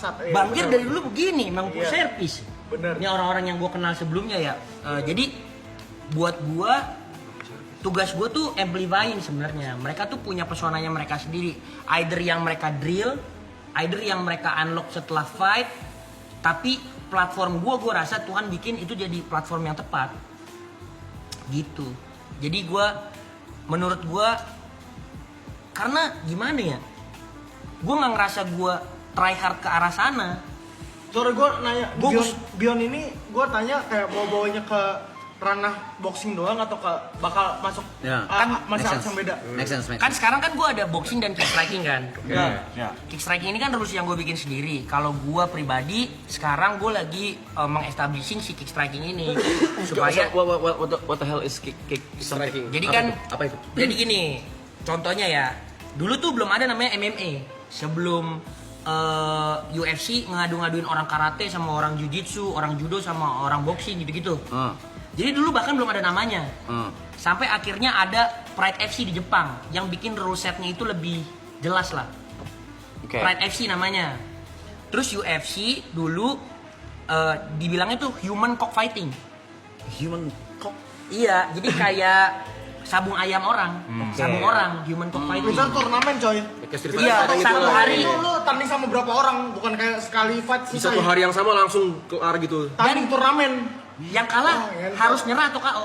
bangsat. Bangkir dari dulu begini, emang full service. Bener. Ini orang-orang yang gue kenal sebelumnya ya. Jadi buat gue tugas gue tuh amplifying sebenarnya. Mereka tuh punya pesonanya mereka sendiri. Either yang mereka drill, either yang mereka unlock setelah fight. Tapi platform gue rasa Tuhan bikin itu jadi platform yang tepat. Gitu. Jadi menurut gue, karena gimana ya? Gue nggak ngerasa gue try hard ke arah sana. Sorry gue nanya, Beyond ini gue tanya kayak bawa-bawanya ke ranah boxing doang atau bakal masuk masuk yang beda? Kan sekarang kan gue ada boxing dan kick striking kan. Ya. Kick striking ini kan rules yang gue bikin sendiri. Kalau gue pribadi sekarang gue lagi meng-establishing si kick striking ini supaya What the hell is kick striking? Jadi kan apa itu? Jadi gini, contohnya ya. Dulu tuh belum ada namanya MMA. Sebelum UFC ngadu-ngaduin orang karate sama orang jiu-jitsu, orang judo sama orang boxing gitu-gitu. Jadi dulu bahkan belum ada namanya. Sampai akhirnya ada Pride FC di Jepang yang bikin rule setnya itu lebih jelas lah. Pride FC namanya. Terus UFC dulu dibilangnya tuh human cockfighting. Human cock? Iya, jadi kayak sabung ayam orang, sabung orang, human cockfighting. Misal turnamen coy. Iya, satu hari. Itu lu tanding sama berapa orang, bukan kayak sekali fight Di satu hari yang sama langsung kelar gitu. Tanding turnamen. Yang kalah harus nyerah atau KO.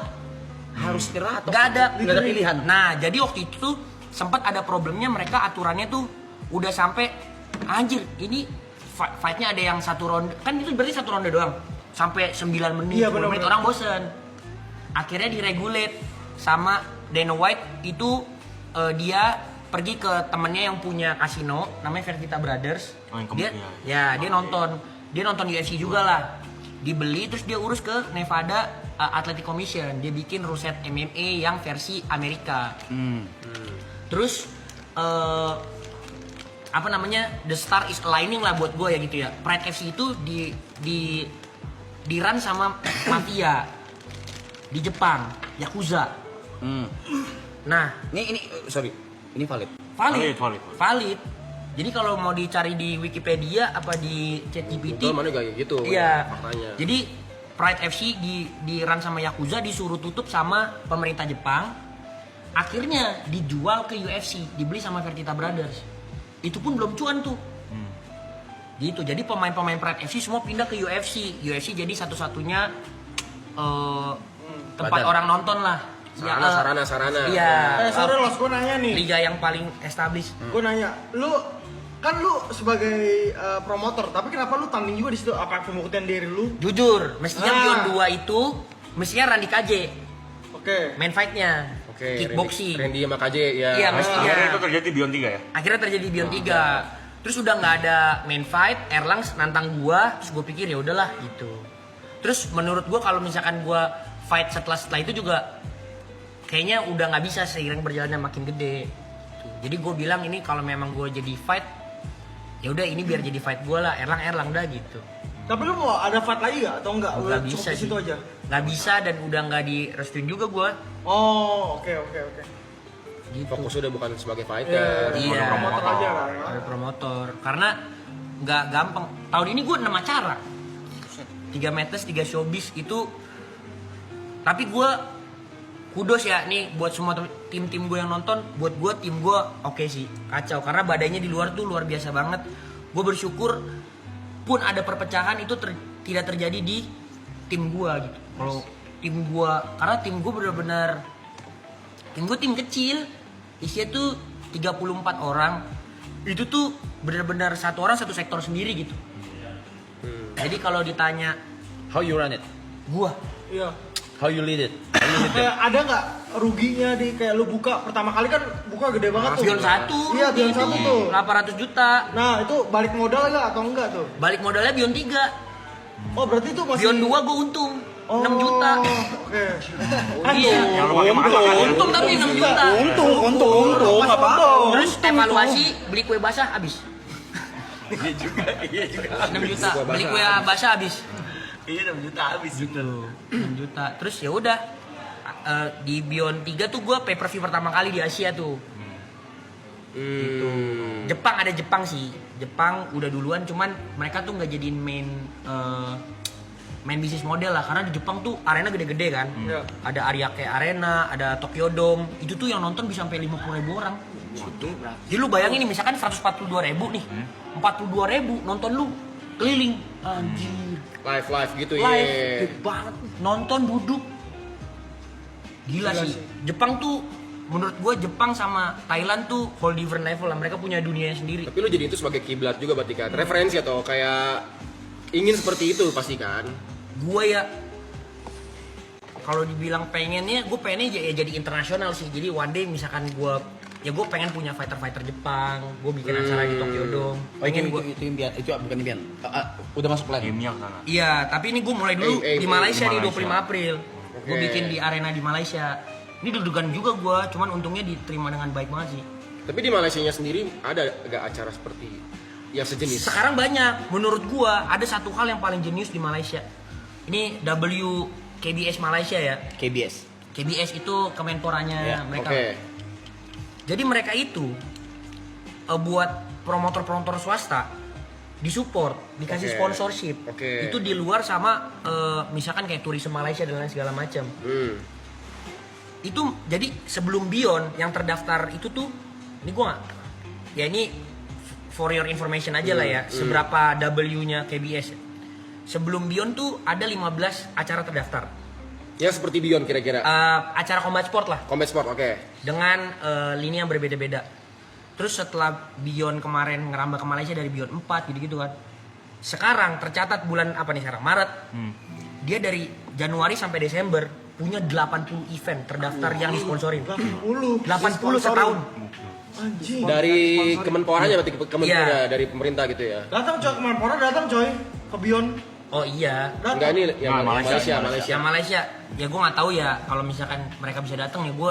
Harus nyerah atau Gak ada pilihan. Nah, jadi waktu itu tuh sempat ada problemnya, mereka aturannya tuh udah sampai anjir, ini fight-nya ada yang satu ronde. Kan itu berarti satu ronde doang. Sampai 9 menit, Iya, 10 menit orang bosen. Akhirnya diregulate sama Dana White itu dia pergi ke temennya yang punya kasino namanya Fertitta Brothers. Dia nonton UFC juga lah. Dibeli terus dia urus ke Nevada Athletic Commission. Dia bikin ruset MMA yang versi Amerika. Terus apa namanya, the star is aligning lah buat gue ya gitu ya. Pride FC itu di run sama mafia di Jepang, Yakuza. Nah, ini valid. Valid. Jadi kalau mau dicari di Wikipedia apa di ChatGPT, mana kayak gitu. Iya. Faktanya. Jadi Pride FC di run sama Yakuza, disuruh tutup sama pemerintah Jepang. Akhirnya dijual ke UFC, dibeli sama Fertitta Brothers. Itu pun belum cuan tuh. Gitu. Jadi pemain-pemain Pride FC semua pindah ke UFC. UFC jadi satu-satunya tempat orang nonton lah. Sarana. Iya. Sorry Los, gue nanya nih. Liga yang paling established. Gue nanya, lu sebagai promotor, tapi kenapa lu tanding juga di situ? Apa pembuktian diri lu? Jujur, mestinya Beyond 2 itu mestinya Randy KJ. Oke. Main fight-nya. Kickboxing. Randy sama KJ ya. Iya, mestinya. Akhirnya itu terjadi Beyond 3 ya? Akhirnya terjadi Beyond 3. Terus udah nggak ada main fight, Erlang nantang gua, terus gua pikir ya udahlah gitu. Terus menurut gua kalau misalkan gua fight setelah itu juga kayaknya udah nggak bisa seiring berjalannya makin gede. Jadi gue bilang ini kalau memang gue jadi fight, ya udah ini biar jadi fight gue lah, Erlang dah gitu. Tapi lu mau ada fight lagi gak atau enggak? Nggak Cukup bisa di situ sih. aja. Nggak bisa dan udah nggak direstuin juga gue. Oh, oke. Gitu. Fokus udah bukan sebagai fighter. Iya. Promotor aja lah ya. Ada promotor. Karena nggak gampang. Tahun ini gue 6 acara. 3 matches, 3 showbiz itu. Tapi gue kudos ya nih buat semua tim-tim gue yang nonton. Buat gue tim gue oke sih, kacau. Karena badainya di luar tuh luar biasa banget. Gue bersyukur pun ada perpecahan itu tidak terjadi di tim gue gitu. Kalau tim gue, karena tim gue benar-benar tim kecil, isinya tuh 34 orang. Itu tuh benar-benar satu orang satu sektor sendiri gitu. Jadi kalau ditanya How you run it? gua, Iya. How you lead it? Kayak ada nggak ruginya di kayak lu buka pertama kali kan buka gede banget tuh. Beyond 1 Iya, Beyond 1 tuh. 800 juta. Nah, itu balik modal nggak atau enggak tuh? Balik modalnya Beyond 3. Oh, berarti itu masih Beyond 2 gua untung 6 juta. Oke. Iya. Yang lu pakai masak kan? Untung tapi 6 juta. Untung, apa? Terus evaluasi beli kue basah habis. Iya juga. 6 juta. Beli kue basah habis. Iya 6 juta habis. Gitu. 6 juta. Terus ya udah di Beyond 3 tuh gua pay per view pertama kali di Asia tuh. Gitu. Jepang ada Jepang sih. Jepang udah duluan, cuman mereka tuh nggak jadiin main bisnis model lah, karena di Jepang tuh arena gede-gede kan. Ada Ariake Arena, ada Tokyo Dome, itu tuh yang nonton bisa sampai 50.000 orang. Jadi lu bayangin nih, misalkan 142.000 nih, 42.000 nonton lu keliling, anjir. Live gitu Live, ya. gede banget. Nonton duduk. Gila sih. Jepang tuh, menurut gue Jepang sama Thailand tuh whole different level lah. Mereka punya dunianya sendiri. Tapi lu jadi itu sebagai kiblat juga berarti kan? Referensi atau kayak ingin seperti itu pasti kan? Gue ya, kalau dibilang pengennya, gue pengennya ya jadi internasional sih. Jadi one day misalkan gue, ya gue pengen punya fighter Jepang. Gue bikin acara di Tokyo Dome. Pengen gue. Itu impian, itu bukan impian. Udah masuk plan. Gamenya sana. Iya, tapi ini gue mulai dulu di Malaysia di 25 Malaysia. April. Gue bikin di arena di Malaysia. Ini deg-degan juga gue, cuman untungnya diterima dengan baik banget sih. Tapi di Malaysianya sendiri ada gak acara seperti yang sejenis? Sekarang banyak. Menurut gue ada satu hal yang paling jenius di Malaysia. Ini WKBS Malaysia ya. KBS. KBS itu kemenporanya mereka. Oke. Jadi mereka itu buat promotor-promotor swasta disupport, dikasih sponsorship. Itu di luar sama misalkan kayak Tourism Malaysia dan lain segala macam. Itu jadi sebelum Beyond yang terdaftar itu tuh, ini gua ya ini for your information aja lah ya, seberapa W-nya KBS. Sebelum Beyond tuh ada 15 acara terdaftar. Ya seperti Beyond kira-kira. Acara combat sport lah. Combat sport, oke. Dengan lini yang berbeda-beda. Terus setelah Beyond kemarin ngerambah ke Malaysia dari Beyond 4 gitu-gitu kan. Sekarang tercatat bulan apa nih sekarang? Maret. Dia dari Januari sampai Desember punya 80 event terdaftar yang disponsorin. 80 setahun. Anjing. Dari Kemenporanya berarti Iya. dari pemerintah gitu ya. Datang coy, Kemenpora datang coy ke Beyond. Oh iya. Enggak ini yang Malaysia. Malaysia. Yang Malaysia, ya gue nggak tahu ya kalau misalkan mereka bisa datang ya gue